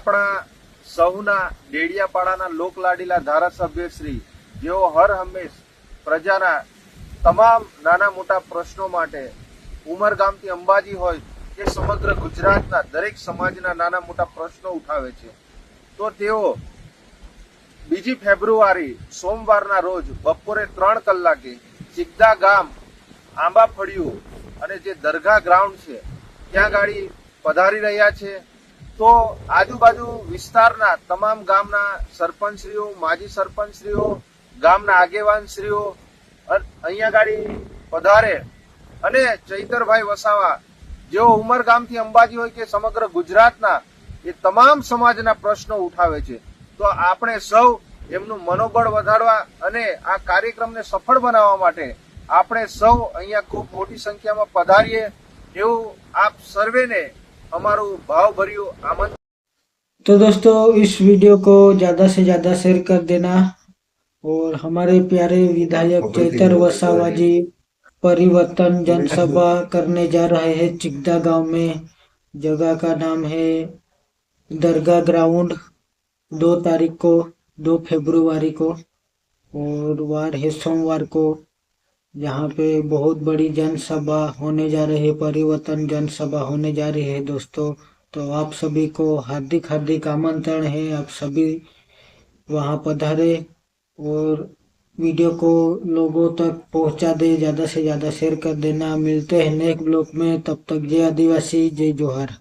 આપણા સૌના ડેડિયાપાડાના લોકલાડીલા ધારાસભ્ય શ્રી જેઓ હર હંમેશ પ્રજાના તમામ નાના મોટા પ્રશ્નો માટે ઉમરગામથી અંબાજી હોય કે સમગ્ર ગુજરાતના દરેક સમાજના નાના મોટા પ્રશ્નો ઉઠાવે છે, તો તેઓ 2 ફેબ્રુઆરી સોમવારના રોજ બપોરે 3 કલાકે ચિકદા ગામ આંબા ફળિયું અને જે દરગાહ ગ્રાઉન્ડ છે ત્યાં ગાડી પધારી રહ્યા છે। તો આજુબાજુ વિસ્તારના તમામ ગામના સરપંચશ્રીઓ, માજી સરપંચશ્રીઓ, ગામના આગેવાનશ્રીઓ અહીંયા ગાડી પધારે અને ચૈતરભાઈ વસાવા જેઓ ઉમરગામથી અંબાજી હોય કે સમગ્ર ગુજરાતના એ તમામ સમાજના પ્રશ્નો ઉઠાવે છે, તો આપણે સૌ એમનું મનોબળ વધારવા અને આ કાર્યક્રમને સફળ બનાવવા માટે આપણે સૌ અહીંયા ખૂબ મોટી સંખ્યામાં પધારીએ એવું આપ સર્વેને हमारू भाव भरियो आमंत्रण। तो दोस्तों इस वीडियो को ज़्यादा से ज़्यादा शेयर कर देना और हमारे प्यारे विधायक चैतर वसावा जी परिवर्तन जनसभा करने जा रहे हैं चिकदा गांव में। जगह का नाम है दरगाह ग्राउंड। 2 तारीख को 2 फरवरी को और वार है सोमवार को, जहाँ पे बहुत बड़ी जनसभा होने जा रही है, परिवर्तन जनसभा होने जा रही है दोस्तों। तो आप सभी को हार्दिक हार्दिक आमंत्रण है, आप सभी वहाँ पधारे और वीडियो को लोगों तक पहुँचा दे, ज़्यादा से ज़्यादा शेयर कर देना। मिलते हैं नेक्स्ट ब्लॉग में, तब तक जय आदिवासी, जय जोहार।